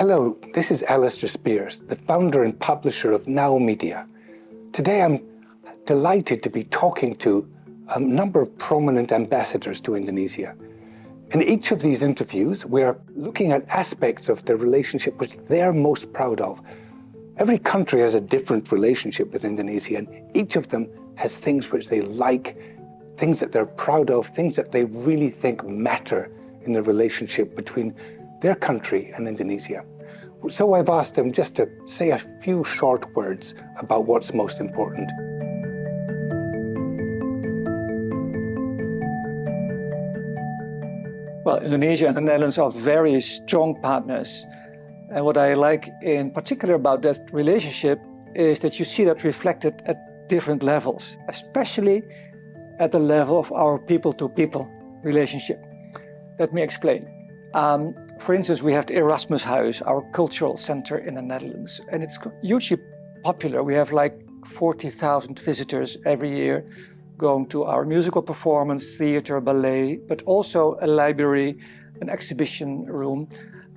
Hello, this is Alistair Speirs, the founder and publisher of Now Media. Today I'm delighted to be talking to a number of prominent ambassadors to Indonesia. In each of these interviews, we're looking at aspects of their relationship which they're most proud of. Every country has a different relationship with Indonesia, and each of them has things which they like, things that they're proud of, things that they really think matter in the relationship between their country and Indonesia. So I've asked them just to say a few short words about what's most important. Well, Indonesia and the Netherlands are very strong partners. And what I like in particular about that relationship is that you see that reflected at different levels, especially at the level of our people-to-people relationship. Let me explain. For instance, we have the Erasmus House, our cultural center in the Netherlands, and it's hugely popular. We have like 40,000 visitors every year going to our musical performance, theater, ballet, but also a library, an exhibition room.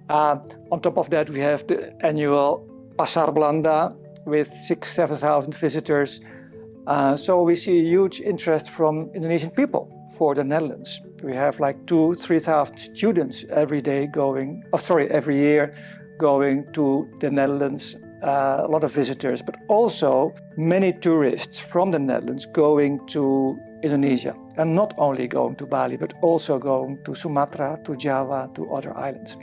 On top of that, we have the annual Pasar Belanda with 6,000-7,000 visitors. So we see a huge interest from Indonesian people for the Netherlands. We have like 2,000-3,000 students every year going to the Netherlands. A lot of visitors, but also many tourists from the Netherlands going to Indonesia, and not only going to Bali, but also going to Sumatra, to Java, to other islands.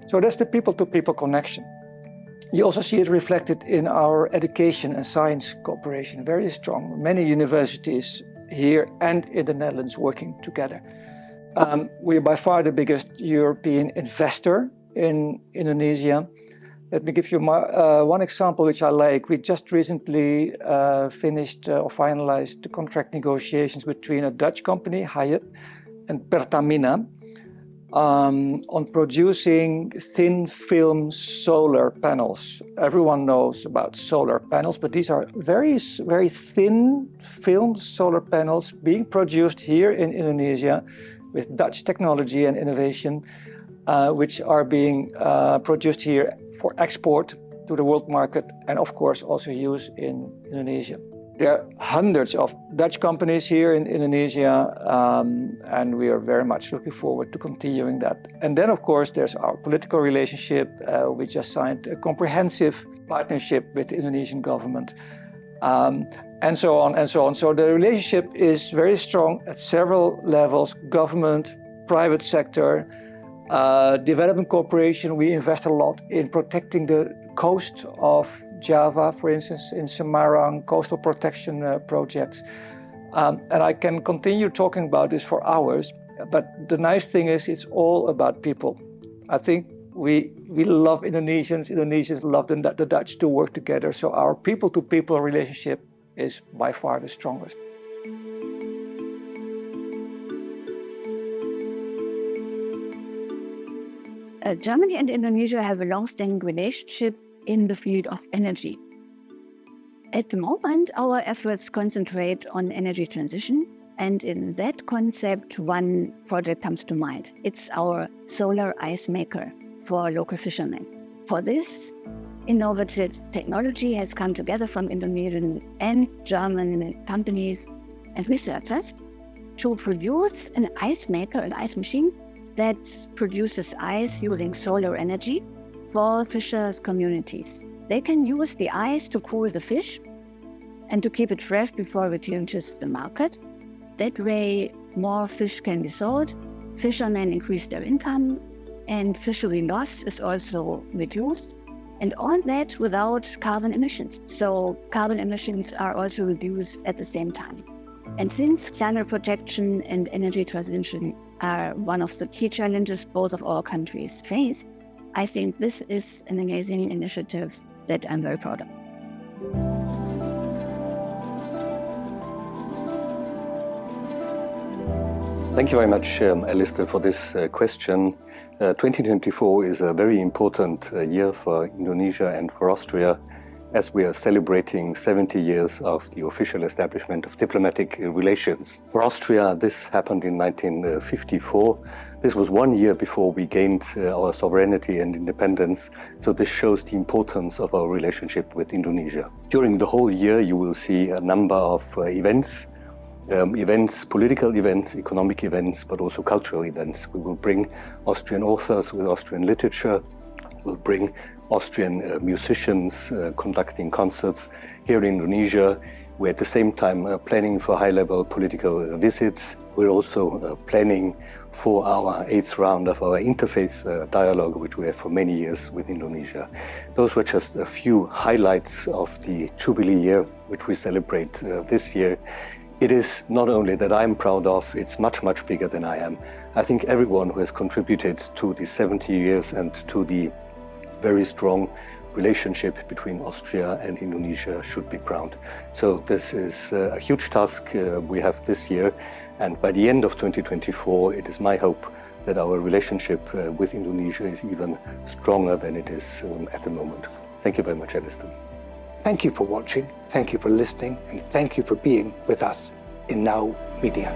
So that's the people-to-people connection. You also see it reflected in our education and science cooperation, very strong. Many universities here and in the Netherlands working together. We are by far the biggest European investor in Indonesia. Let me give you one example which I like. We just recently finished or finalized the contract negotiations between a Dutch company, Hyatt, and Pertamina on producing thin film solar panels. Everyone knows about solar panels, but these are very, very thin film solar panels being produced here in Indonesia with Dutch technology and innovation, which are being produced here for export to the world market and of course also used in Indonesia. There are hundreds of Dutch companies here in Indonesia and we are very much looking forward to continuing that. And then of course there's our political relationship. We just signed a comprehensive partnership with the Indonesian government and so on and so on. So the relationship is very strong at several levels: government, private sector, development cooperation. We invest a lot in protecting the coast of Java, for instance, in Semarang, coastal protection projects. And I can continue talking about this for hours, but the nice thing is it's all about people. I think we love Indonesians, Indonesians love the Dutch to work together, so our people-to-people relationship is by far the strongest. Germany and Indonesia have a long-standing relationship in the field of energy. At the moment, our efforts concentrate on energy transition, and in that concept, one project comes to mind. It's our solar ice maker for local fishermen. For this, innovative technology has come together from Indonesian and German companies and researchers to produce an ice maker, an ice machine, that produces ice using solar energy for fishers' communities. They can use the ice to cool the fish and to keep it fresh before it reaches the market. That way, more fish can be sold, fishermen increase their income, and fishery loss is also reduced. And all that without carbon emissions. So carbon emissions are also reduced at the same time. And since climate protection and energy transition are one of the key challenges both of our countries face, I think this is an amazing initiative that I'm very proud of. Thank you very much, Alistair, for this question. 2024 is a very important year for Indonesia and for Austria. as we are celebrating 70 years of the official establishment of diplomatic relations. For Austria, this happened in 1954. This was 1 year before we gained our sovereignty and independence, so this shows the importance of our relationship with Indonesia. During the whole year, you will see a number of events, political events, economic events, but also cultural events. We will bring Austrian authors with Austrian literature. We'll bring Austrian musicians conducting concerts here in Indonesia. We're at the same time planning for high-level political visits. We're also planning for our 8th round of our interfaith dialogue, which we have for many years with Indonesia. Those were just a few highlights of the Jubilee year, which we celebrate this year. It is not only that I'm proud of, it's much, much bigger than I am. I think everyone who has contributed to the 70 years and to the very strong relationship between Austria and Indonesia should be proud. So this is a huge task we have this year, and by the end of 2024, it is my hope that our relationship with Indonesia is even stronger than it is at the moment. Thank you very much, Alistair. Thank you for watching, thank you for listening, and thank you for being with us in Now Media.